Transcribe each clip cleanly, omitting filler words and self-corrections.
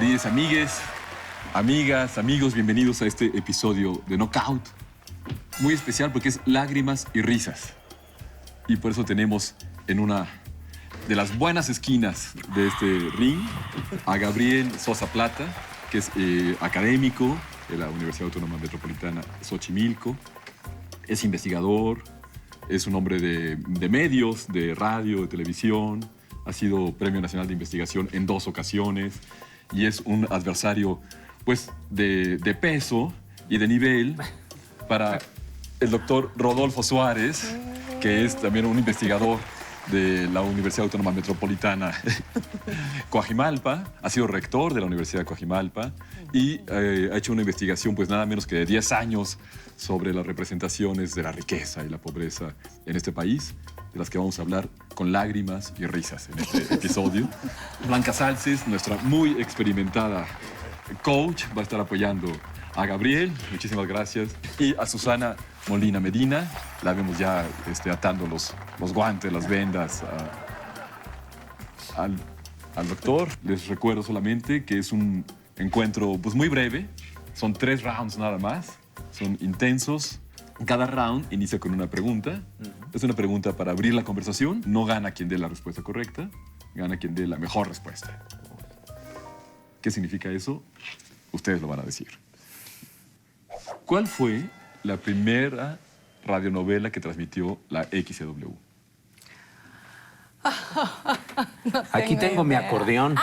queridos amigues, amigas, amigos, bienvenidos a este episodio de Knockout. Muy especial porque es lágrimas y risas. Y por eso tenemos en una de las buenas esquinas de este ring a Gabriel Sosa Plata, que es académico de la Universidad Autónoma Metropolitana Xochimilco. Es investigador, es un hombre de medios, de radio, de televisión. Ha sido Premio Nacional de Investigación en 2 ocasiones y es un adversario, pues, de peso y de nivel para el doctor Rodolfo Suárez, que es también un investigador de la Universidad Autónoma Metropolitana Coajimalpa, ha sido rector de la Universidad de Coajimalpa y ha hecho una investigación, pues, nada menos que de 10 años sobre las representaciones de la riqueza y la pobreza en este país, de las que vamos a hablar con lágrimas y risas en este episodio. Blanca Salces, nuestra muy experimentada coach, va a estar apoyando a Gabriel, muchísimas gracias, y a Susana Molina Medina. La vemos ya atando los guantes, las vendas al doctor. Les recuerdo solamente que es un encuentro, pues, muy breve. Son 3 rounds nada más, son intensos. Cada round inicia con una pregunta. Es una pregunta para abrir la conversación. No gana quien dé la respuesta correcta, gana quien dé la mejor respuesta. ¿Qué significa eso? Ustedes lo van a decir. ¿Cuál fue la primera radionovela que transmitió la XCW? Aquí tengo mi acordeón.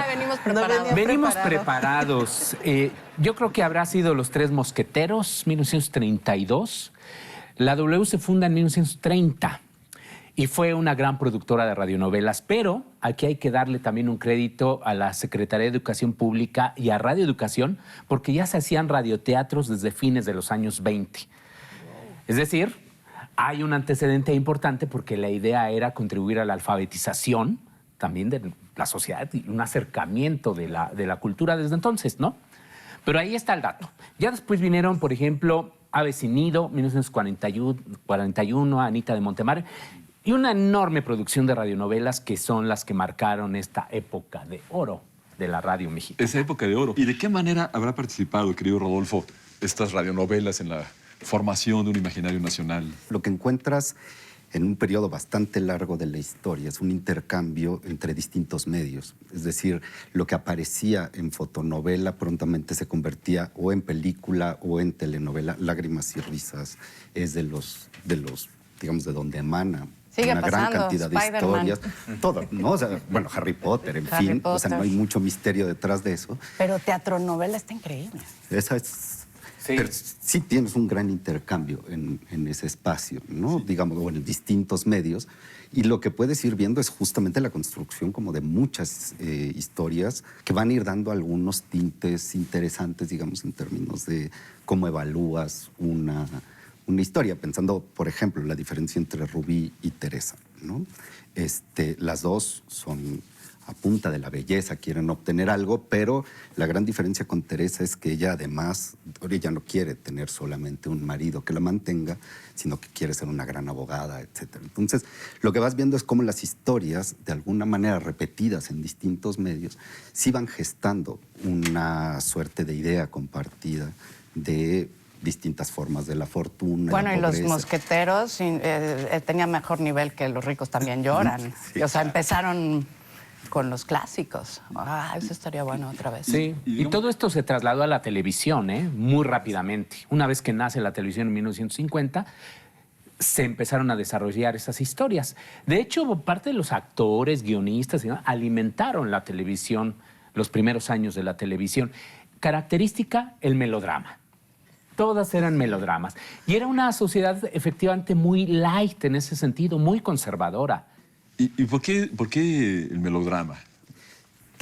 Venimos preparados. Venimos preparados. Yo creo que habrá sido Los Tres Mosqueteros, 1932. La W se funda en 1930 y fue una gran productora de radionovelas, pero aquí hay que darle también un crédito a la Secretaría de Educación Pública y a Radio Educación, porque ya se hacían radioteatros desde fines de los años 20. Es decir, hay un antecedente importante porque la idea era contribuir a la alfabetización también de la sociedad y un acercamiento de la cultura desde entonces, ¿no? Pero ahí está el dato. Ya después vinieron, por ejemplo, Aves sin Nido, 1941, Anita de Montemar, y una enorme producción de radionovelas que son las que marcaron esta época de oro de la radio mexicana. Esa época de oro. ¿Y de qué manera habrá participado, querido Rodolfo, estas radionovelas en la formación de un imaginario nacional? Lo que encuentras en un periodo bastante largo de la historia es un intercambio entre distintos medios. Es decir, lo que aparecía en fotonovela prontamente se convertía o en película o en telenovela. Lágrimas y risas es de los digamos, de donde emana Sigue una gran pasando, cantidad de Spider-Man. historias. Todo, ¿no? O sea, bueno, Harry Potter, en Harry fin. O sea, Potter. no hay mucho misterio detrás de eso. Pero teatro-novela está increíble. Esa es... Sí. Pero sí tienes un gran intercambio en ese espacio, ¿no? Sí. Digamos, bueno, en distintos medios. Y lo que puedes ir viendo es justamente la construcción como de muchas historias que van a ir dando algunos tintes interesantes, digamos, en términos de cómo evalúas una historia. Pensando, por ejemplo, la diferencia entre Rubí y Teresa, ¿no? Las dos son a punta de la belleza, quieren obtener algo, pero la gran diferencia con Teresa es que ella además, ella no quiere tener solamente un marido que la mantenga, sino que quiere ser una gran abogada, etc. Entonces, lo que vas viendo es cómo las historias, de alguna manera repetidas en distintos medios, sí van gestando una suerte de idea compartida de distintas formas de la fortuna. Bueno, la y los pobreza. mosqueteros tenían mejor nivel que Los ricos también lloran. Sí, o sea, claro. empezaron con los clásicos. Eso estaría bueno otra vez. Sí, y todo esto se trasladó a la televisión, muy rápidamente. Una vez que nace la televisión en 1950, se empezaron a desarrollar esas historias. De hecho, parte de los actores, guionistas, ¿no?, alimentaron la televisión, los primeros años de la televisión. Característica, el melodrama. Todas eran melodramas. Y era una sociedad efectivamente muy light en ese sentido, muy conservadora. ¿Y por qué el melodrama?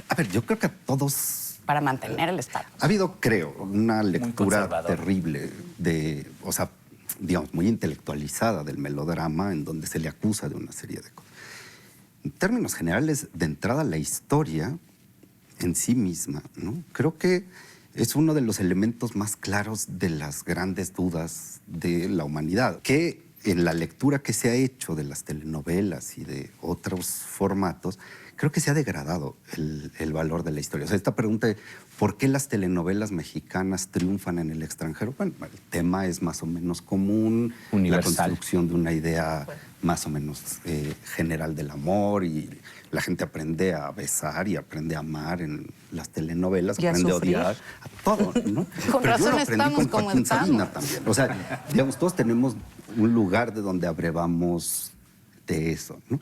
A ver, yo creo que a todos... Para mantener el estatus. Ha habido, creo, una lectura conservadora. terrible de, o sea, digamos, muy intelectualizada del melodrama, en donde se le acusa de una serie de cosas. En términos generales, de entrada, la historia en sí misma, ¿no? Creo que es uno de los elementos más claros de las grandes dudas de la humanidad. ¿Qué en la lectura que se ha hecho de las telenovelas y de otros formatos, creo que se ha degradado el valor de la historia. O sea, esta pregunta de por qué las telenovelas mexicanas triunfan en el extranjero, bueno, el tema es más o menos común, Universal. la construcción de una idea más o menos general del amor, y la gente aprende a besar y aprende a amar en las telenovelas, Y a aprende a sufrir. odiar a todo, ¿no? Con Pero yo razón lo aprendí estamos con como Joaquín Sabina estamos. también. O sea, digamos, todos tenemos un lugar de donde abrevamos de eso, ¿no?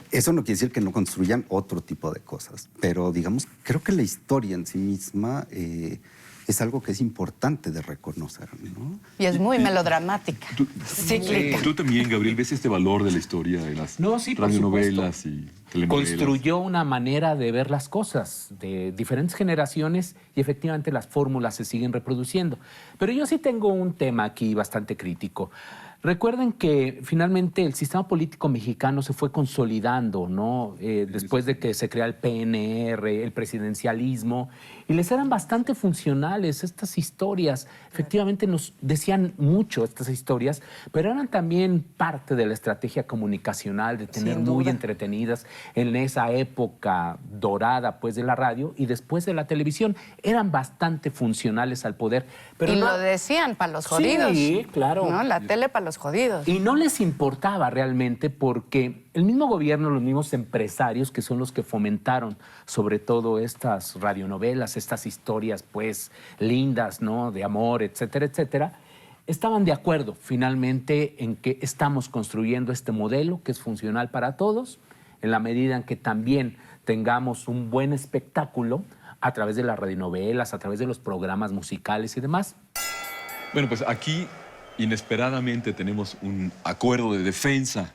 Eso no quiere decir que no construyan otro tipo de cosas, pero digamos, creo que la historia en sí misma es algo que es importante de reconocer, ¿no? Y es muy melodramática, cíclica. Tú también, Gabriel, ves este valor de la historia en las No, sí, por radionovelas y telenovelas. Construyó una manera de ver las cosas de diferentes generaciones y efectivamente las fórmulas se siguen reproduciendo. Pero yo sí tengo un tema aquí bastante crítico. Recuerden que finalmente el sistema político mexicano se fue consolidando, ¿no? Después de que se crea el PNR, el presidencialismo, y les eran bastante funcionales estas historias. Efectivamente nos decían mucho estas historias, pero eran también parte de la estrategia comunicacional de tener Sin muy duda. entretenidas en esa época dorada, pues, de la radio y después de la televisión. Eran bastante funcionales al poder. Pero Y no- lo decían para los jodidos. Sí, claro. ¿No? La tele para los jodidos. Y no les importaba realmente porque el mismo gobierno, los mismos empresarios que son los que fomentaron sobre todo estas radionovelas, estas historias pues lindas, ¿no? De amor, etcétera, etcétera, estaban de acuerdo finalmente en que estamos construyendo este modelo que es funcional para todos, en la medida en que también tengamos un buen espectáculo a través de las radionovelas, a través de los programas musicales y demás. Bueno, pues aquí inesperadamente tenemos un acuerdo de defensa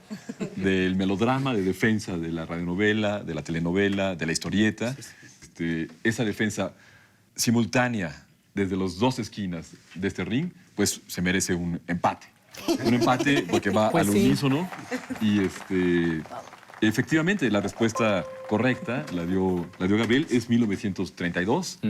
del melodrama, de defensa de la radionovela, de la telenovela, de la historieta. Esa defensa simultánea desde las dos esquinas de este ring, pues se merece un empate. Un empate porque va Pues al sí. unísono y efectivamente la respuesta correcta la dio Gabriel, es 1932.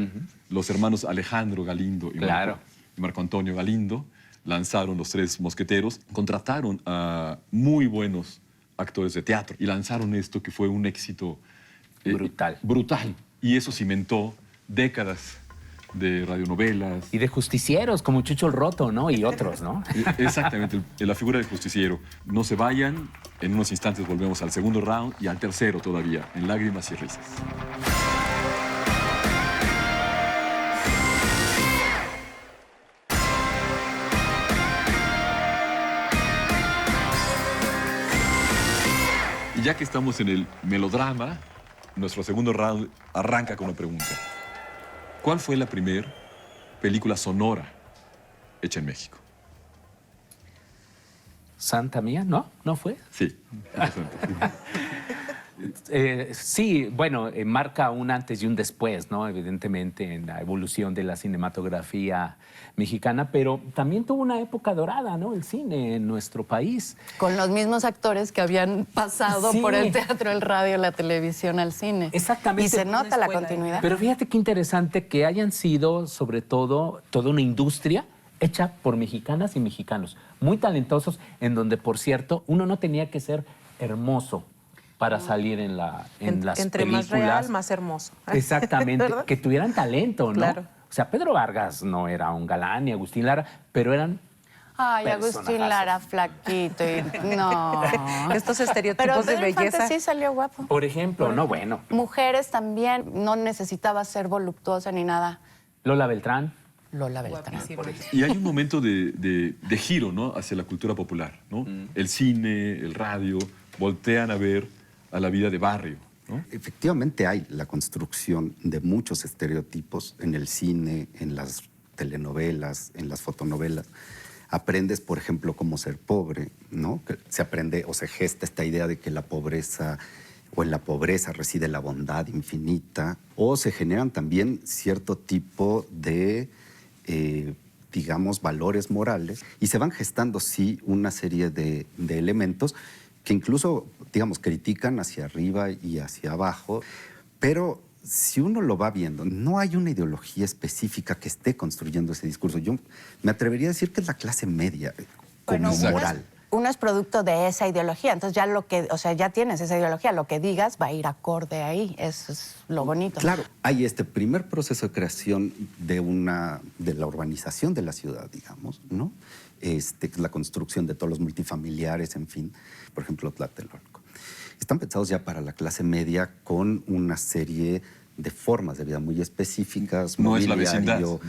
Los hermanos Alejandro Galindo y Claro. Marco Antonio Galindo lanzaron Los Tres Mosqueteros, contrataron a muy buenos actores de teatro y lanzaron esto que fue un éxito Brutal. brutal. Y eso cimentó décadas de radionovelas. Y de justicieros como Chucho el Roto, ¿no? Y otros, ¿no? Exactamente, la figura del justiciero. No se vayan, en unos instantes volvemos al segundo round y al tercero todavía, en Lágrimas y Risas. Y ya que estamos en el melodrama, nuestro segundo round arranca con una pregunta. ¿Cuál fue la primera película sonora hecha en México? Santa mía, ¿no? ¿No fue? Sí, interesante. Sí, bueno, marca un antes y un después, ¿no? Evidentemente en la evolución de la cinematografía mexicana, pero también tuvo una época dorada, ¿no? El cine en nuestro país. Con los mismos actores que habían pasado Sí. por el teatro, el radio, la televisión, al cine. Exactamente. Y se Una nota la escuela, continuidad. Pero fíjate qué interesante que hayan sido, sobre todo, toda una industria hecha por mexicanas y mexicanos, muy talentosos, en donde, por cierto, uno no tenía que ser hermoso para salir en las Entre películas. más real, más hermoso. Exactamente, ¿Verdad? que tuvieran talento, ¿no? Claro. O sea, Pedro Vargas no era un galán, ni Agustín Lara, pero eran... Ay, Agustín personajazos. Lara, flaquito. No. Estos Pero estereotipos de Pedro Infante belleza. sí salió guapo. Por ejemplo, no, bueno, Mujeres también, no necesitaba ser voluptuosa ni nada. Lola Beltrán. Lola Beltrán. Guapísima. Y hay un momento de giro, ¿no? Hacia la cultura popular, ¿no? El cine, el radio, voltean a ver a la vida de barrio, ¿no? Efectivamente hay la construcción de muchos estereotipos en el cine, en las telenovelas, en las fotonovelas. Aprendes, por ejemplo, cómo ser pobre, ¿no? Que se aprende o se gesta esta idea de que la pobreza o en la pobreza reside la bondad infinita, o se generan también cierto tipo de, digamos, valores morales y se van gestando, sí, una serie de elementos que incluso, digamos, critican hacia arriba y hacia abajo, pero si uno lo va viendo, no hay una ideología específica que esté construyendo ese discurso. Yo me atrevería a decir que es la clase media como Bueno, moral. uno es producto de esa ideología. Entonces ya ya tienes esa ideología, lo que digas va a ir acorde ahí. Eso es lo bonito. Claro, hay este primer proceso de creación de la urbanización de la ciudad, digamos, ¿no? La construcción de todos los multifamiliares, en fin, por ejemplo, Tlatelolco. Están pensados ya para la clase media con una serie de formas de vida muy específicas. No es la mobiliario. vecindad, ¿no?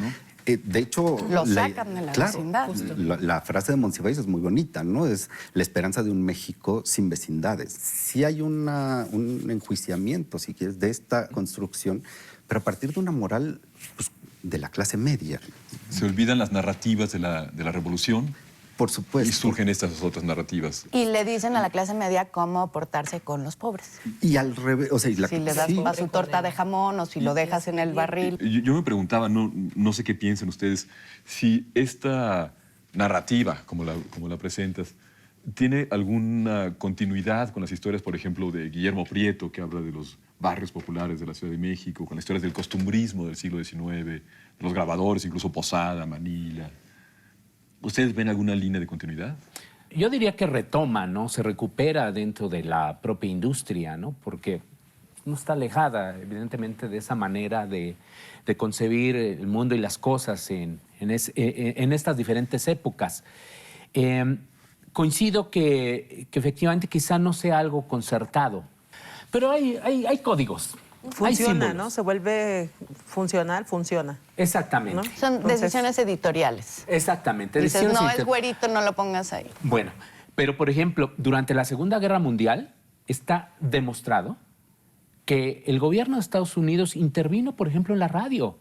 De hecho, Lo sacan de la vecindad. La frase de Monsiváis es muy bonita, ¿no? Es la esperanza de un México sin vecindades. Sí hay un enjuiciamiento, si quieres, de esta construcción, pero a partir de una moral pues, de la clase media. Se olvidan las narrativas de la revolución Por supuesto. y surgen estas otras narrativas. Y le dicen a la clase media cómo portarse con los pobres. Y al revés, o sea, Si le das su torta de jamón o si lo dejas en el barril. Yo me preguntaba, no sé qué piensan ustedes, si esta narrativa, como la presentas, tiene alguna continuidad con las historias, por ejemplo, de Guillermo Prieto, que habla de los barrios populares de la Ciudad de México, con las historias del costumbrismo del siglo XIX, de los grabadores, incluso Posada, Manila. ¿Ustedes ven alguna línea de continuidad? Yo diría que retoma, ¿no? Se recupera dentro de la propia industria, ¿no? Porque no está alejada, evidentemente, de esa manera de concebir el mundo y las cosas en estas diferentes épocas. Coincido que efectivamente quizá no sea algo concertado, pero hay códigos. Funciona, ¿no? Se vuelve funcional, funciona. Exactamente. ¿No? Son Entonces, decisiones editoriales. Exactamente. Dices, decisiones no, es güerito, no lo pongas ahí. Bueno, pero por ejemplo, durante la Segunda Guerra Mundial está demostrado que el gobierno de Estados Unidos intervino, por ejemplo, en la radio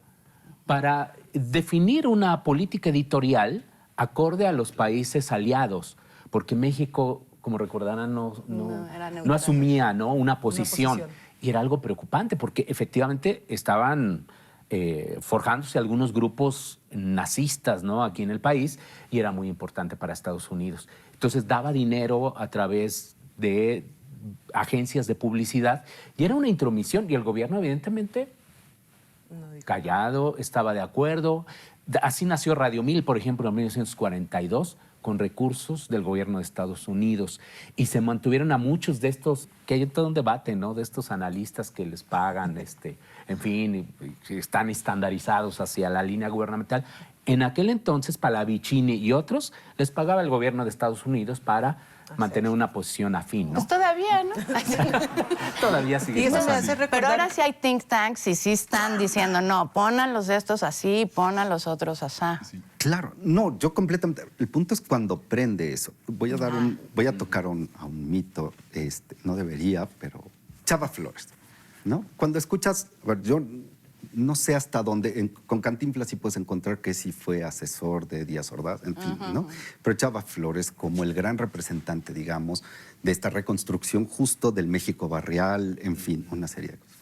para definir una política editorial acorde a los países aliados, porque México, como recordarán, no era neutral. no asumía, ¿no? una posición. posición. Y era algo preocupante porque efectivamente estaban forjándose algunos grupos nazistas, ¿no? aquí en el país, y era muy importante para Estados Unidos. Entonces daba dinero a través de agencias de publicidad y era una intromisión y el gobierno evidentemente callado, estaba de acuerdo. Así nació Radio 1000, por ejemplo, en 1942, con recursos del gobierno de Estados Unidos. Y se mantuvieron a muchos de estos, que hay todo un debate, ¿no? De estos analistas que les pagan, en fin, y están estandarizados hacia la línea gubernamental. En aquel entonces, Palavicini y otros, les pagaba el gobierno de Estados Unidos para mantener una posición afín, ¿no? Pues todavía, ¿no? Todavía sigue Y eso me pasando. hace recordar... Pero ahora sí hay think tanks y sí están diciendo, no, pon a los de estos así, pon a los otros asá. Claro, no, yo completamente. El punto es cuando prende eso. Voy a tocar a un mito, no debería, pero Chava Flores, ¿no? Cuando escuchas, a ver, yo no sé hasta dónde, con Cantinflas sí puedes encontrar que sí fue asesor de Díaz Ordaz, en fin, ¿no? Pero Chava Flores como el gran representante, digamos, de esta reconstrucción justo del México barrial, en fin, una serie de cosas.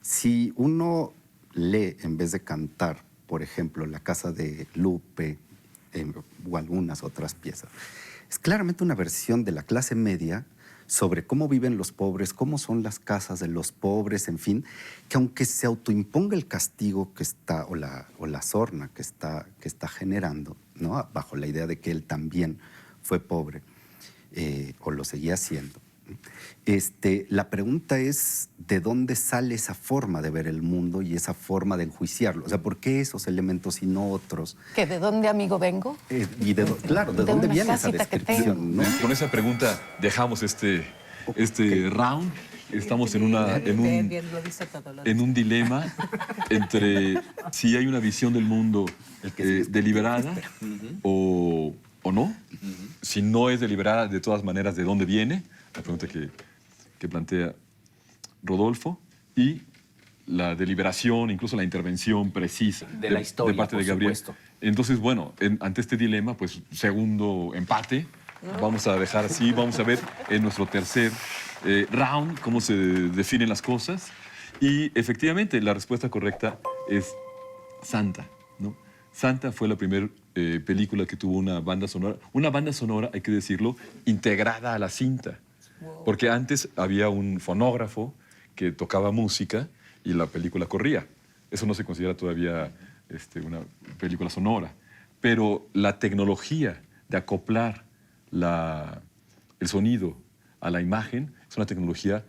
Si uno lee en vez de cantar, por ejemplo, La casa de Lupe o algunas otras piezas, es claramente una versión de la clase media sobre cómo viven los pobres, cómo son las casas de los pobres, en fin, que aunque se autoimponga el castigo que está, o la sorna que está generando, ¿no? Bajo la idea de que él también fue pobre, o lo seguía siendo. La pregunta es, ¿de dónde sale esa forma de ver el mundo y esa forma de enjuiciarlo? O sea, ¿por qué esos elementos y no otros? ¿Que de dónde, amigo, vengo? Claro, ¿de De dónde una viene esa casita que descripción? ¿no? Con esa pregunta dejamos este round. Estamos en Bien, lo dice todo, lo dice. un dilema entre si hay una visión del mundo deliberada o no. Si no es deliberada, de todas maneras, ¿de dónde viene? La pregunta que plantea Rodolfo. Y la deliberación, incluso la intervención precisa De la historia, de parte de por Gabriel. supuesto. Entonces, bueno, ante este dilema, pues segundo empate. Vamos a dejar así, vamos a ver en nuestro tercer round cómo se definen las cosas. Y efectivamente, la respuesta correcta es Santa, ¿no? Santa fue la primera película que tuvo una banda sonora. Una banda sonora, hay que decirlo, integrada a la cinta. Porque antes había un fonógrafo que tocaba música y la película corría. Eso no se considera todavía una película sonora. Pero la tecnología de acoplar el sonido a la imagen es una tecnología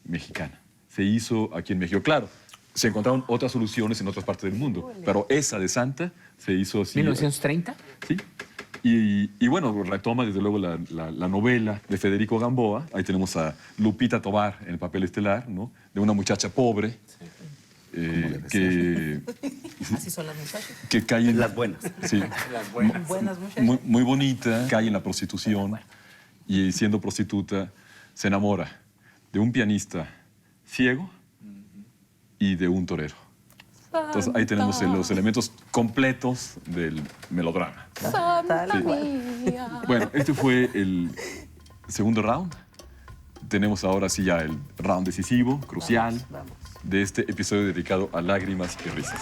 mexicana. Se hizo aquí en México. Claro, se encontraron otras soluciones en otras partes del mundo, pero esa de Santa se hizo así. ¿1930? Sí. Y bueno, retoma desde luego la novela de Federico Gamboa. Ahí tenemos a Lupita Tovar en el papel estelar, ¿no? De una muchacha pobre. Que Así son las muchachas. que cae en Las buenas. Sí. Las buenas. Buenas muchachas. Muy bonita, cae en la prostitución y siendo prostituta se enamora de un pianista ciego y de un torero. Entonces ahí tenemos los elementos completos del melodrama. Santa Tal cual. mía. Bueno, este fue el segundo round. Tenemos ahora sí ya el round decisivo, crucial, Vamos. de este episodio dedicado a lágrimas y risas.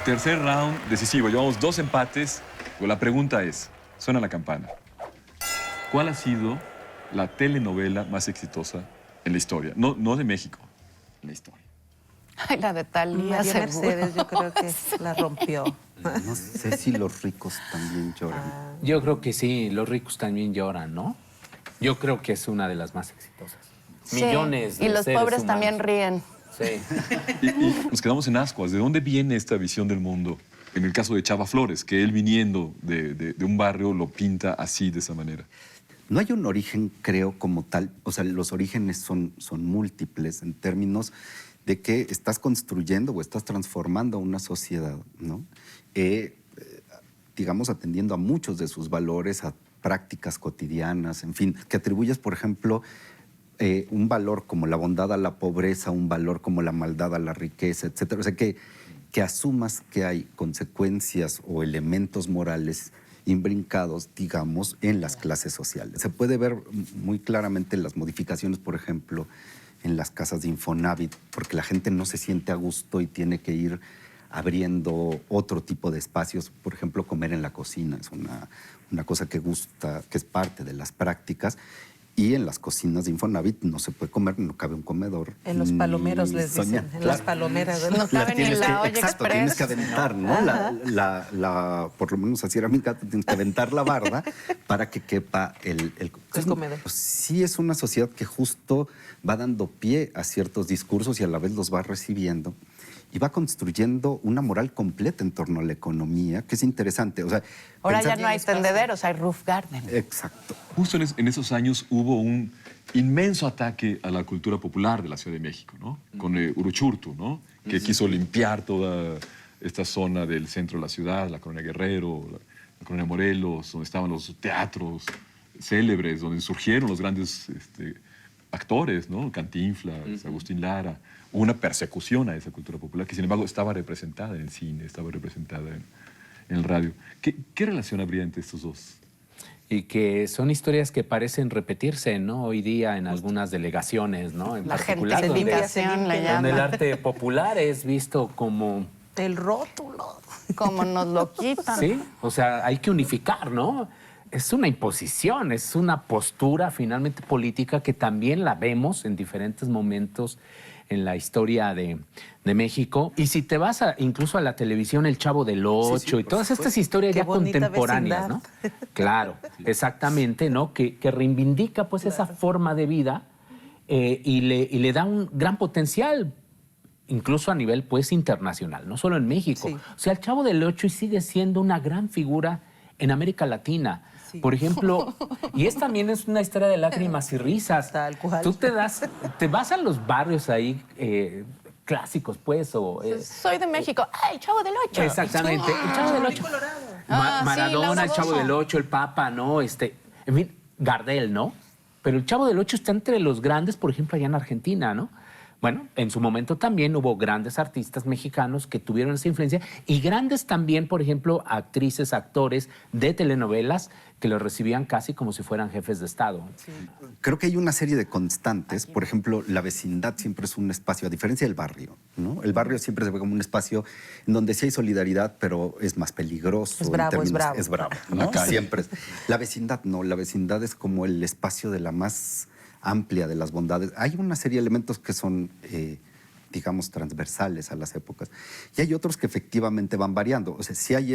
Tercer round decisivo. Llevamos 2 empates. Pero la pregunta es, suena la campana. ¿Cuál ha sido la telenovela más exitosa en la historia? No de México, en la historia. Ay, la de Talía, María seguro. Mercedes, yo creo que la rompió. No sé si los ricos también lloran. Yo creo que sí, los ricos también lloran, ¿no? Yo creo que es una de las más exitosas. Sí, Millones de y los seres pobres humanos. también ríen. Sí. Y nos quedamos en ascuas. ¿De dónde viene esta visión del mundo? En el caso de Chava Flores, que él viniendo de un barrio lo pinta así, de esa manera. No hay un origen, creo, como tal. O sea, los orígenes son múltiples en términos de que estás construyendo o estás transformando una sociedad, ¿no? Digamos, atendiendo a muchos de sus valores, a prácticas cotidianas, en fin, que atribuyes, por ejemplo, un valor como la bondad a la pobreza, un valor como la maldad a la riqueza, etcétera. O sea, que asumas que hay consecuencias o elementos morales imbrincados, digamos, en las clases sociales. Se puede ver muy claramente las modificaciones, por ejemplo, en las casas de Infonavit, porque la gente no se siente a gusto y tiene que ir abriendo otro tipo de espacios. Por ejemplo, comer en la cocina es una cosa que gusta, que es parte de las prácticas. Y en las cocinas de Infonavit no se puede comer, no cabe un comedor. En los palomeros ni les dicen, soñar. en Claro. las palomeras. ¿verdad? No cabe ni en la olla exacto, express. tienes que aventar, ¿no? Por lo menos así era mi gato, tienes que aventar la barda para que quepa el comedor. Pues sí, es una sociedad que justo va dando pie a ciertos discursos y a la vez los va recibiendo y va construyendo una moral completa en torno a la economía, que es interesante. O sea, Ahora pensar- ya no hay tendederos, hay roof garden. Exacto. Justo en esos años hubo un inmenso ataque a la cultura popular de la Ciudad de México, ¿no? Con Uruchurtu, ¿no? Que quiso limpiar toda esta zona del centro de la ciudad, la Colonia Guerrero, la Colonia Morelos, donde estaban los teatros célebres, donde surgieron los grandes actores, ¿no? Cantinflas, Agustín Lara. Hubo una persecución a esa cultura popular que, sin embargo, estaba representada en el cine, estaba representada en el radio. ¿Qué relación habría entre estos dos? Y que son historias que parecen repetirse, ¿no? Hoy día en algunas delegaciones, ¿no? En La particular, gente se donde, limpiación le donde el llama. arte popular es visto como... El rótulo. Como nos lo quitan. Sí, o sea, hay que unificar, ¿no? Es una imposición, es una postura finalmente política que también la vemos en diferentes momentos en la historia de México. Y si te vas incluso a la televisión, El Chavo del Ocho y todas estas historias Qué ya bonita contemporáneas, ¿no? vecindad. Claro, exactamente, ¿no? Que reivindica pues esa forma de vida y le da un gran potencial, incluso a nivel pues internacional, no solo en México. Sí. O sea, El Chavo del Ocho sigue siendo una gran figura en América Latina. Sí. Por ejemplo, y también es una historia de lágrimas y risas. Tal cual. Tú te vas a los barrios ahí clásicos, pues, o... Soy de México. ¡Ay, Chavo del Ocho! Exactamente, El Chavo del Ocho. Ah, sí, Maradona, Laura El Chavo Bozo. del Ocho, el Papa, ¿no? En fin, Gardel, ¿no? Pero El Chavo del Ocho está entre los grandes, por ejemplo, allá en Argentina, ¿no? Bueno, en su momento también hubo grandes artistas mexicanos que tuvieron esa influencia y grandes también, por ejemplo, actrices, actores de telenovelas que los recibían casi como si fueran jefes de Estado. Creo que hay una serie de constantes. Por ejemplo, la vecindad siempre es un espacio, a diferencia del barrio, ¿no? El barrio siempre se ve como un espacio en donde sí hay solidaridad, pero es más peligroso. Es bravo, en es términos- bravo. Es bravo, ¿no? Siempre es. La vecindad no, la vecindad es como el espacio de la más amplia de las bondades. Hay una serie de elementos que son, digamos, transversales a las épocas. Y hay otros que efectivamente van variando. O sea, si hay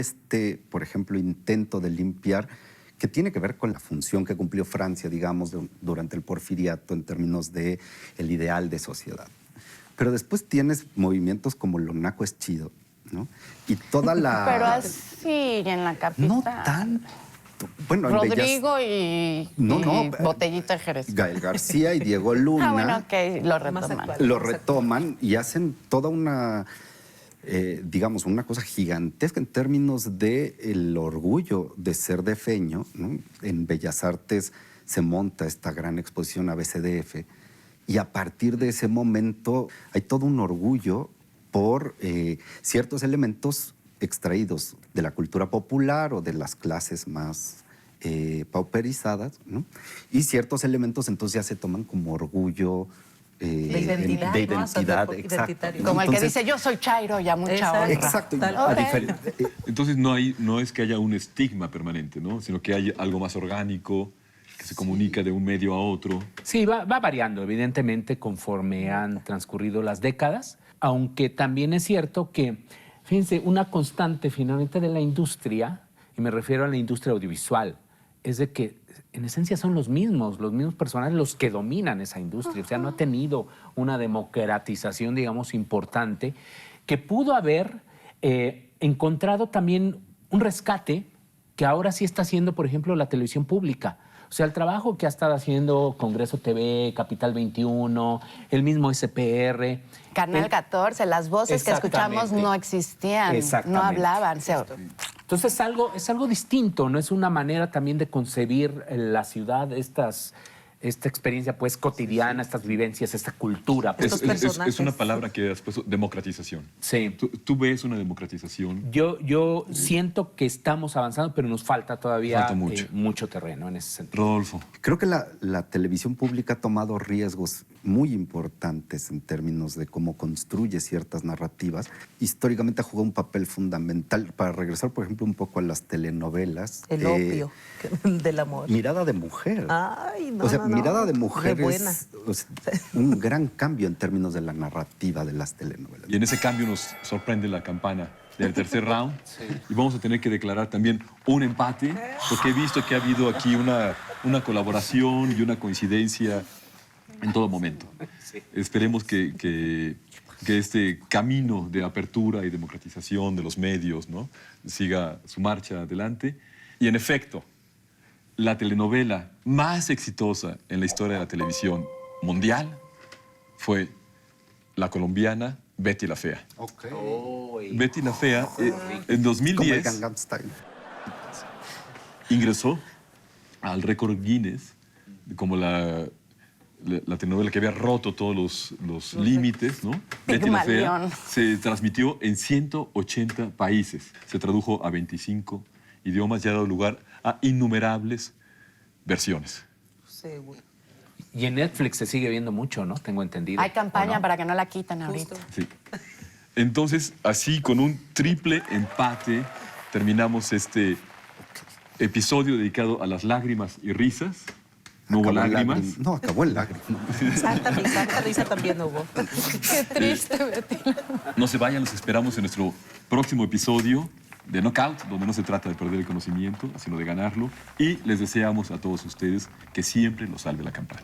por ejemplo, intento de limpiar que tiene que ver con la función que cumplió Francia, digamos, durante el Porfiriato en términos de el ideal de sociedad. Pero después tienes movimientos como Lo Naco es Chido, ¿no? Y toda la... Pero así en la capital. No tanto. Bueno, en Rodrigo y Botellita de Jerez. Gael García y Diego Luna. Ah, bueno, ok, lo retoman. Lo retoman y hacen toda una, digamos, una cosa gigantesca en términos del orgullo de ser defeño, ¿no? En Bellas Artes se monta esta gran exposición ABCDF y a partir de ese momento hay todo un orgullo por ciertos elementos extraídos de la cultura popular o de las clases más pauperizadas, ¿no? Y ciertos elementos entonces ya se toman como orgullo de identidad, de ¿no? identidad, exacto. Identitario. Como el que Entonces, dice, yo soy Chairo, ya mucha honra. exacto. Tal A cual. Entonces no es que haya un estigma permanente, ¿no? Sino que hay algo más orgánico, que se comunica de un medio a otro. Sí, va variando, evidentemente, conforme han transcurrido las décadas, aunque también es cierto que, fíjense, una constante finalmente de la industria, y me refiero a la industria audiovisual, es de que en esencia son los mismos personajes los que dominan esa industria. O sea, no ha tenido una democratización, digamos, importante, que pudo haber encontrado también un rescate que ahora sí está haciendo, por ejemplo, la televisión pública. O sea, el trabajo que ha estado haciendo Congreso TV, Capital 21, el mismo SPR. Canal 14, las voces que escuchamos Exactamente. no existían, Exactamente. no hablaban. Entonces es algo distinto, no es una manera también de concebir la ciudad, esta experiencia pues cotidiana, estas vivencias, esta cultura. Pues. Estos personajes. Es una palabra que has puesto, democratización. Sí. ¿Tú ves una democratización? Yo siento que estamos avanzando, pero nos falta todavía Falta mucho. mucho terreno en ese sentido. Rodolfo. Creo que la televisión pública ha tomado riesgos muy importantes en términos de cómo construye ciertas narrativas. Históricamente ha jugado un papel fundamental. Para regresar, por ejemplo, un poco a las telenovelas. El opio del amor. Mirada de mujer. Ay, no, O sea, no, no. Mirada de mujer Qué buena. es un gran cambio en términos de la narrativa de las telenovelas. Y en ese cambio nos sorprende la campana del tercer round. Y vamos a tener que declarar también un empate, porque he visto que ha habido aquí una colaboración y una coincidencia en todo momento. Esperemos que este camino de apertura y democratización de los medios, ¿no?, siga su marcha adelante. Y en efecto, la telenovela más exitosa en la historia de la televisión mundial fue la colombiana Betty la Fea. Betty la Fea en Como el 2010 Gangnam Style. ingresó al récord Guinness como la telenovela que había roto todos los límites, ¿no? Betty la Fea Pigmalión. se transmitió en 180 países, se tradujo a 25 idiomas y ha dado lugar a innumerables versiones. Seguro. Y en Netflix se sigue viendo mucho, ¿no? Tengo entendido. Hay campaña ¿o no? para que no la quiten ahorita. Sí. Entonces, así con un triple empate, terminamos este episodio dedicado a las lágrimas y risas. No hubo Acabó en lágrimas. No, acabó en lágrimas. Santa risa también no hubo. Qué triste, Betty. No se vayan, los esperamos en nuestro próximo episodio de Knockout, donde no se trata de perder el conocimiento, sino de ganarlo. Y les deseamos a todos ustedes que siempre los salve la campana.